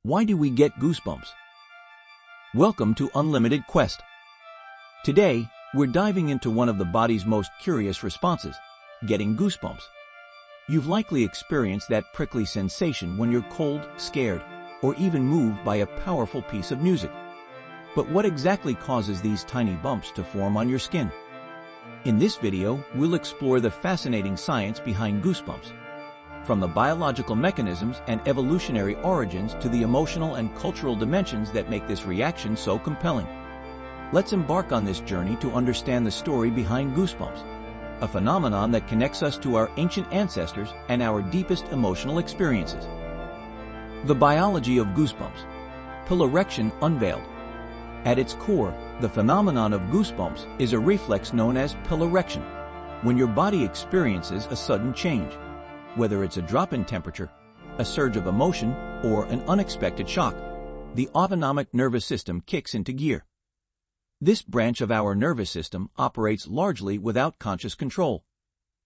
Why do we get goosebumps? Welcome to Unlimited Quest. Today, we're diving into one of the body's most curious responses, getting goosebumps. You've likely experienced that prickly sensation when you're cold, scared, or even moved by a powerful piece of music. But what exactly causes these tiny bumps to form on your skin? In this video, we'll explore the fascinating science behind goosebumps. From the biological mechanisms and evolutionary origins to the emotional and cultural dimensions that make this reaction so compelling. Let's embark on this journey to understand the story behind goosebumps, a phenomenon that connects us to our ancient ancestors and our deepest emotional experiences. The biology of goosebumps. Piloerection unveiled. At its core, the phenomenon of goosebumps is a reflex known as piloerection, when your body experiences a sudden change. Whether it's a drop in temperature, a surge of emotion, or an unexpected shock, the autonomic nervous system kicks into gear. This branch of our nervous system operates largely without conscious control,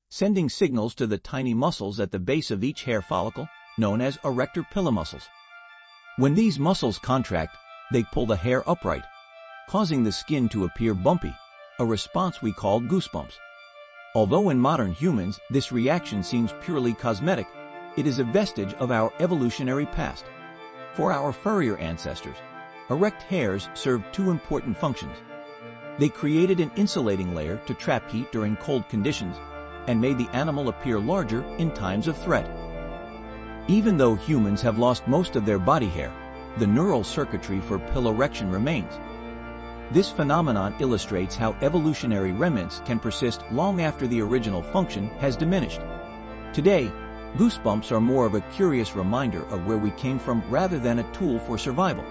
sending signals to the tiny muscles at the base of each hair follicle, known as erector pili muscles. When these muscles contract, they pull the hair upright, causing the skin to appear bumpy, a response we call goosebumps. Although in modern humans this reaction seems purely cosmetic, it is a vestige of our evolutionary past. For our furrier ancestors, erect hairs served two important functions. They created an insulating layer to trap heat during cold conditions and made the animal appear larger in times of threat. Even though humans have lost most of their body hair, the neural circuitry for piloerection remains. This phenomenon illustrates how evolutionary remnants can persist long after the original function has diminished. Today, goosebumps are more of a curious reminder of where we came from rather than a tool for survival.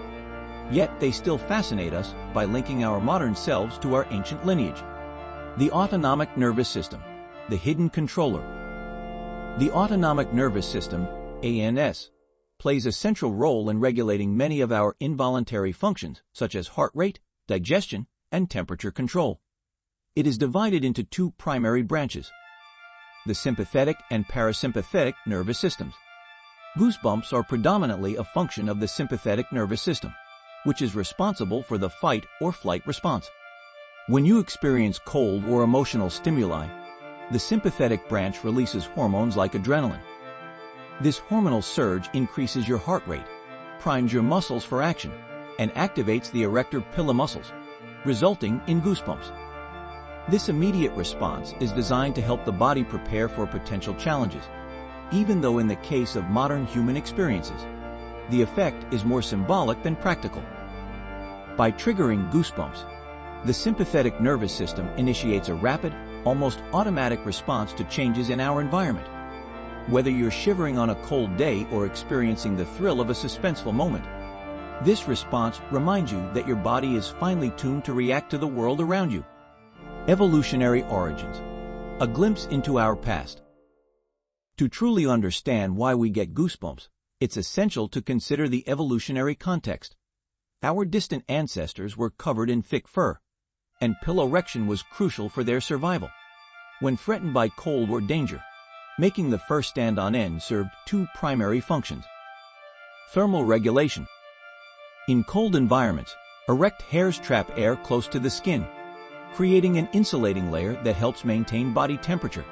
Yet they still fascinate us by linking our modern selves to our ancient lineage. The autonomic nervous system, the hidden controller. The autonomic nervous system, ANS, plays a central role in regulating many of our involuntary functions, such as heart rate, digestion, and temperature control. It is divided into two primary branches, the sympathetic and parasympathetic nervous systems. Goosebumps are predominantly a function of the sympathetic nervous system, which is responsible for the fight or flight response. When you experience cold or emotional stimuli, the sympathetic branch releases hormones like adrenaline. This hormonal surge increases your heart rate, primes your muscles for action, and activates the erector pili muscles, resulting in goosebumps. This immediate response is designed to help the body prepare for potential challenges, even though in the case of modern human experiences, the effect is more symbolic than practical. By triggering goosebumps, the sympathetic nervous system initiates a rapid, almost automatic response to changes in our environment. Whether you're shivering on a cold day or experiencing the thrill of a suspenseful moment, this response reminds you that your body is finely tuned to react to the world around you. Evolutionary origins. A glimpse into our past. To truly understand why we get goosebumps, it's essential to consider the evolutionary context. Our distant ancestors were covered in thick fur, and piloerection was crucial for their survival. When threatened by cold or danger, making the fur stand on end served two primary functions. Thermal regulation. In cold environments, erect hairs trap air close to the skin, creating an insulating layer that helps maintain body temperature.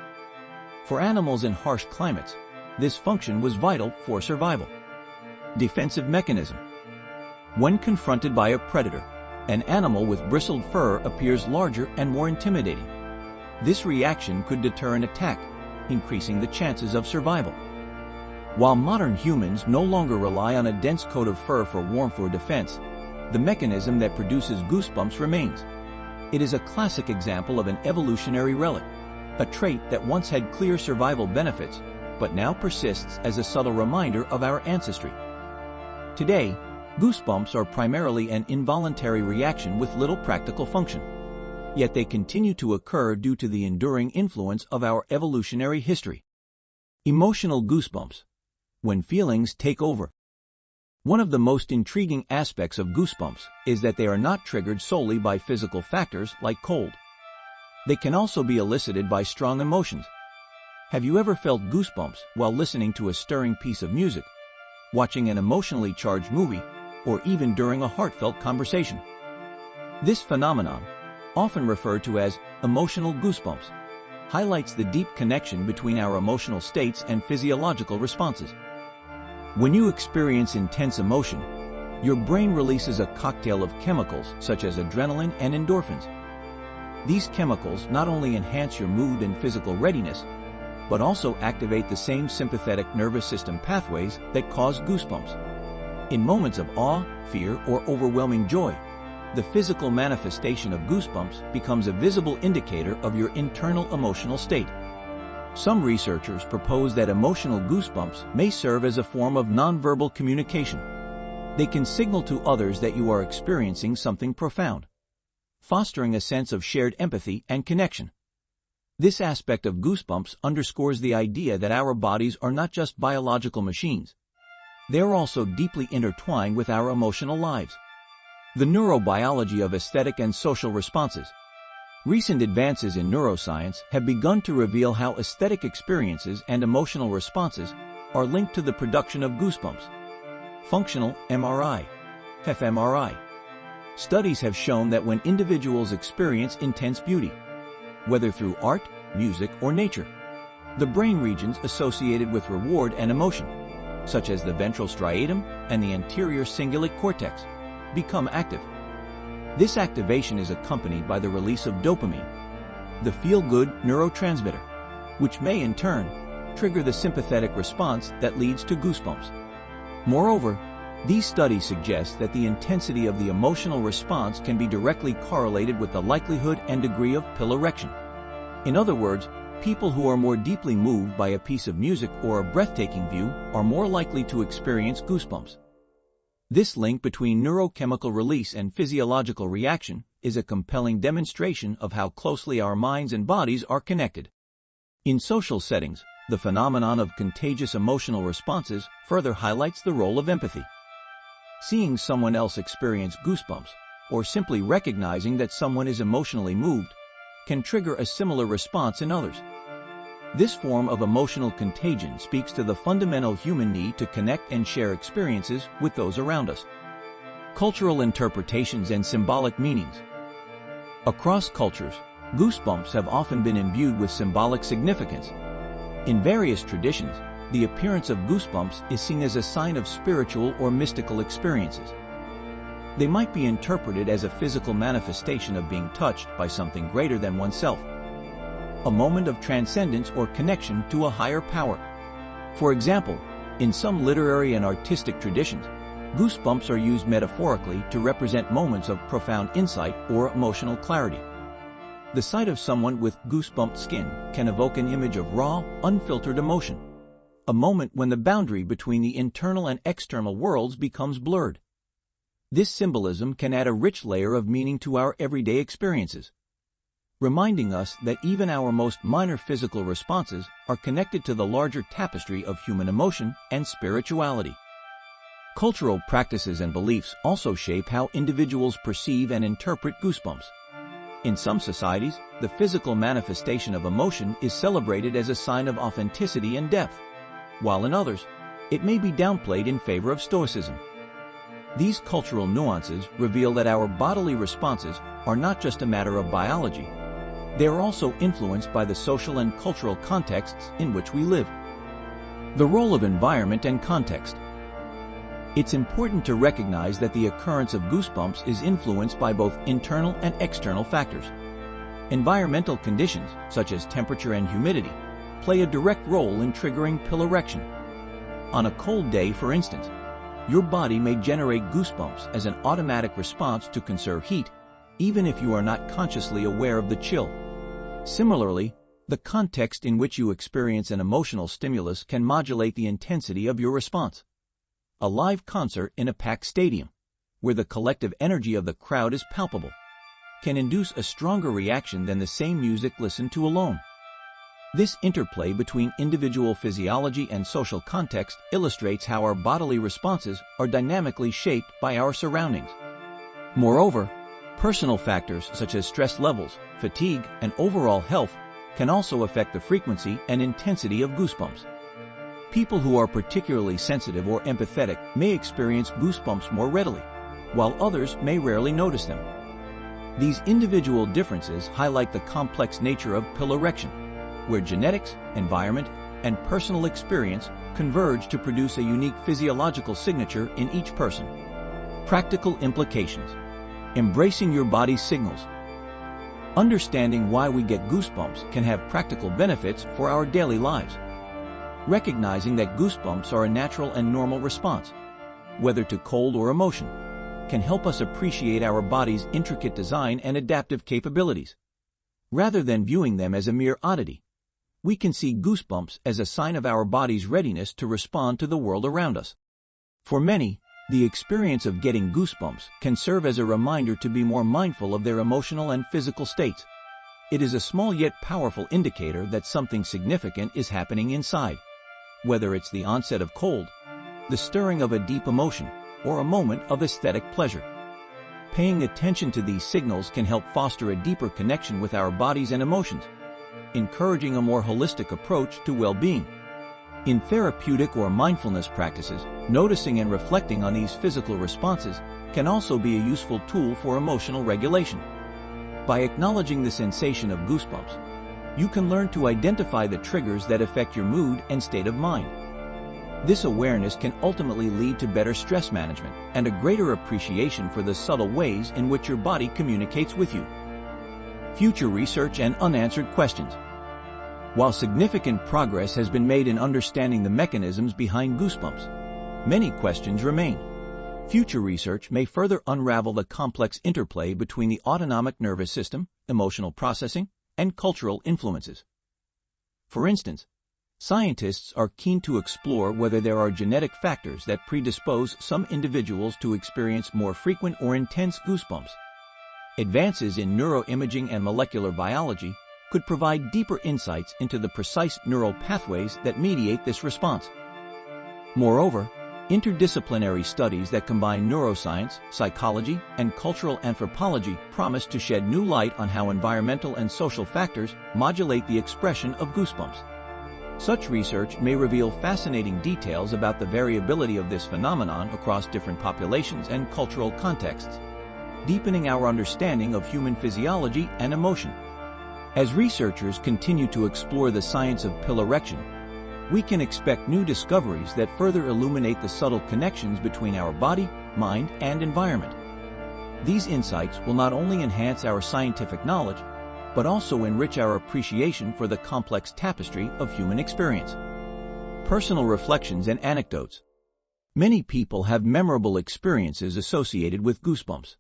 For animals in harsh climates, this function was vital for survival. Defensive mechanism. When confronted by a predator, an animal with bristled fur appears larger and more intimidating. This reaction could deter an attack, increasing the chances of survival. While modern humans no longer rely on a dense coat of fur for warmth or defense, the mechanism that produces goosebumps remains. It is a classic example of an evolutionary relic, a trait that once had clear survival benefits, but now persists as a subtle reminder of our ancestry. Today, goosebumps are primarily an involuntary reaction with little practical function. Yet they continue to occur due to the enduring influence of our evolutionary history. Emotional goosebumps. When feelings take over. One of the most intriguing aspects of goosebumps is that they are not triggered solely by physical factors like cold. They can also be elicited by strong emotions. Have you ever felt goosebumps while listening to a stirring piece of music? watching an emotionally charged movie, or even during a heartfelt conversation. This phenomenon, often referred to as emotional goosebumps, highlights the deep connection between our emotional states and physiological responses. When you experience intense emotion, your brain releases a cocktail of chemicals such as adrenaline and endorphins. These chemicals not only enhance your mood and physical readiness, but also activate the same sympathetic nervous system pathways that cause goosebumps. In moments of awe, fear, or overwhelming joy, the physical manifestation of goosebumps becomes a visible indicator of your internal emotional state. Some researchers propose that emotional goosebumps may serve as a form of nonverbal communication. They can signal to others that you are experiencing something profound, fostering a sense of shared empathy and connection. This aspect of goosebumps underscores the idea that our bodies are not just biological machines. They are also deeply intertwined with our emotional lives. The neurobiology of aesthetic and social responses. Recent advances in neuroscience have begun to reveal how aesthetic experiences and emotional responses are linked to the production of goosebumps. Functional MRI, fMRI. Studies have shown that when individuals experience intense beauty, whether through art, music, or nature, the brain regions associated with reward and emotion, such as the ventral striatum and the anterior cingulate cortex, become active. This activation is accompanied by the release of dopamine, the feel-good neurotransmitter, which may in turn trigger the sympathetic response that leads to goosebumps. Moreover, these studies suggest that the intensity of the emotional response can be directly correlated with the likelihood and degree of piloerection. In other words, people who are more deeply moved by a piece of music or a breathtaking view are more likely to experience goosebumps. This link between neurochemical release and physiological reaction is a compelling demonstration of how closely our minds and bodies are connected. In social settings, the phenomenon of contagious emotional responses further highlights the role of empathy. Seeing someone else experience goosebumps, or simply recognizing that someone is emotionally moved, can trigger a similar response in others. This form of emotional contagion speaks to the fundamental human need to connect and share experiences with those around us. Cultural interpretations and symbolic meanings. Across cultures, goosebumps have often been imbued with symbolic significance. In various traditions, the appearance of goosebumps is seen as a sign of spiritual or mystical experiences. They might be interpreted as a physical manifestation of being touched by something greater than oneself, a moment of transcendence or connection to a higher power. For example, in some literary and artistic traditions, goosebumps are used metaphorically to represent moments of profound insight or emotional clarity. The sight of someone with goosebumped skin can evoke an image of raw, unfiltered emotion, a moment when the boundary between the internal and external worlds becomes blurred. This symbolism can add a rich layer of meaning to our everyday experiences, reminding us that even our most minor physical responses are connected to the larger tapestry of human emotion and spirituality. Cultural practices and beliefs also shape how individuals perceive and interpret goosebumps. In some societies, the physical manifestation of emotion is celebrated as a sign of authenticity and depth, while in others, it may be downplayed in favor of stoicism. These cultural nuances reveal that our bodily responses are not just a matter of biology. They are also influenced by the social and cultural contexts in which we live. The role of environment and context. It's important to recognize that the occurrence of goosebumps is influenced by both internal and external factors. Environmental conditions, such as temperature and humidity, play a direct role in triggering piloerection. On a cold day, for instance, your body may generate goosebumps as an automatic response to conserve heat, even if you are not consciously aware of the chill. Similarly, the context in which you experience an emotional stimulus can modulate the intensity of your response. A live concert in a packed stadium, where the collective energy of the crowd is palpable, can induce a stronger reaction than the same music listened to alone. This interplay between individual physiology and social context illustrates how our bodily responses are dynamically shaped by our surroundings. Moreover, personal factors such as stress levels, fatigue, and overall health can also affect the frequency and intensity of goosebumps. People who are particularly sensitive or empathetic may experience goosebumps more readily, while others may rarely notice them. These individual differences highlight the complex nature of piloerection, where genetics, environment, and personal experience converge to produce a unique physiological signature in each person. Practical implications. Embracing your body's signals. Understanding why we get goosebumps can have practical benefits for our daily lives. Recognizing that goosebumps are a natural and normal response, whether to cold or emotion, can help us appreciate our body's intricate design and adaptive capabilities. Rather than viewing them as a mere oddity, we can see goosebumps as a sign of our body's readiness to respond to the world around us. For many, the experience of getting goosebumps can serve as a reminder to be more mindful of their emotional and physical states. It is a small yet powerful indicator that something significant is happening inside, whether it's the onset of cold, the stirring of a deep emotion, or a moment of aesthetic pleasure. Paying attention to these signals can help foster a deeper connection with our bodies and emotions, encouraging a more holistic approach to well-being. In therapeutic or mindfulness practices, noticing and reflecting on these physical responses can also be a useful tool for emotional regulation. By acknowledging the sensation of goosebumps, you can learn to identify the triggers that affect your mood and state of mind. This awareness can ultimately lead to better stress management and a greater appreciation for the subtle ways in which your body communicates with you. Future research and unanswered questions. While significant progress has been made in understanding the mechanisms behind goosebumps, many questions remain. Future research may further unravel the complex interplay between the autonomic nervous system, emotional processing, and cultural influences. For instance, scientists are keen to explore whether there are genetic factors that predispose some individuals to experience more frequent or intense goosebumps. Advances in neuroimaging and molecular biology could provide deeper insights into the precise neural pathways that mediate this response. Moreover, interdisciplinary studies that combine neuroscience, psychology, and cultural anthropology promise to shed new light on how environmental and social factors modulate the expression of goosebumps. Such research may reveal fascinating details about the variability of this phenomenon across different populations and cultural contexts, deepening our understanding of human physiology and emotion. As researchers continue to explore the science of piloerection, we can expect new discoveries that further illuminate the subtle connections between our body, mind, and environment. These insights will not only enhance our scientific knowledge, but also enrich our appreciation for the complex tapestry of human experience. Personal reflections and anecdotes. Many people have memorable experiences associated with goosebumps.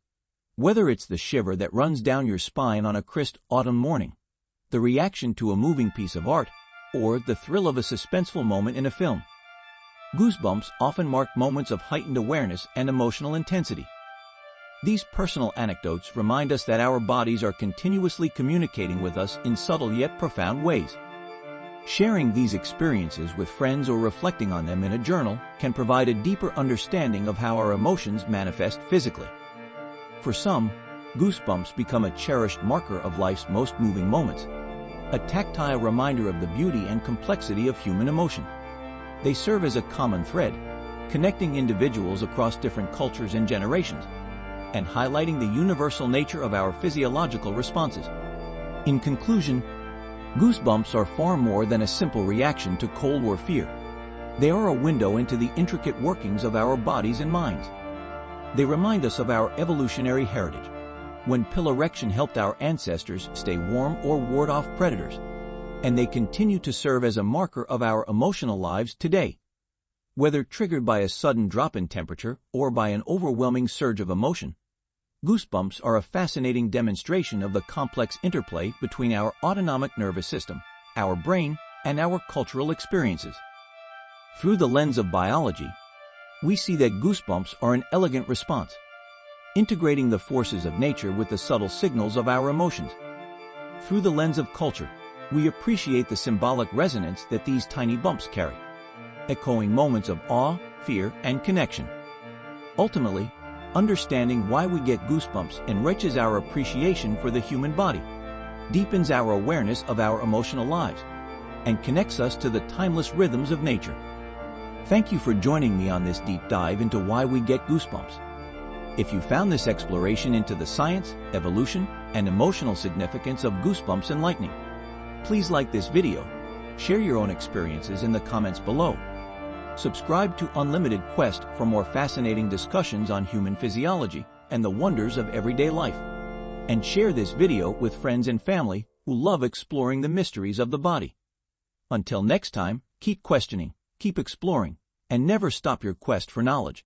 Whether it's the shiver that runs down your spine on a crisp autumn morning, the reaction to a moving piece of art, or the thrill of a suspenseful moment in a film, goosebumps often mark moments of heightened awareness and emotional intensity. These personal anecdotes remind us that our bodies are continuously communicating with us in subtle yet profound ways. Sharing these experiences with friends or reflecting on them in a journal can provide a deeper understanding of how our emotions manifest physically. For some, goosebumps become a cherished marker of life's most moving moments, a tactile reminder of the beauty and complexity of human emotion. They serve as a common thread, connecting individuals across different cultures and generations, and highlighting the universal nature of our physiological responses. In conclusion, goosebumps are far more than a simple reaction to cold or fear. They are a window into the intricate workings of our bodies and minds. They remind us of our evolutionary heritage, when piloerection helped our ancestors stay warm or ward off predators, and they continue to serve as a marker of our emotional lives today. Whether triggered by a sudden drop in temperature or by an overwhelming surge of emotion, goosebumps are a fascinating demonstration of the complex interplay between our autonomic nervous system, our brain, and our cultural experiences. Through the lens of biology, we see that goosebumps are an elegant response, integrating the forces of nature with the subtle signals of our emotions. Through the lens of culture, we appreciate the symbolic resonance that these tiny bumps carry, echoing moments of awe, fear, and connection. Ultimately, understanding why we get goosebumps enriches our appreciation for the human body, deepens our awareness of our emotional lives, and connects us to the timeless rhythms of nature. Thank you for joining me on this deep dive into why we get goosebumps. If you found this exploration into the science, evolution, and emotional significance of goosebumps enlightening, please like this video, share your own experiences in the comments below. Subscribe to Unlimited Quest for more fascinating discussions on human physiology and the wonders of everyday life. And share this video with friends and family who love exploring the mysteries of the body. Until next time, keep questioning, keep exploring, and never stop your quest for knowledge.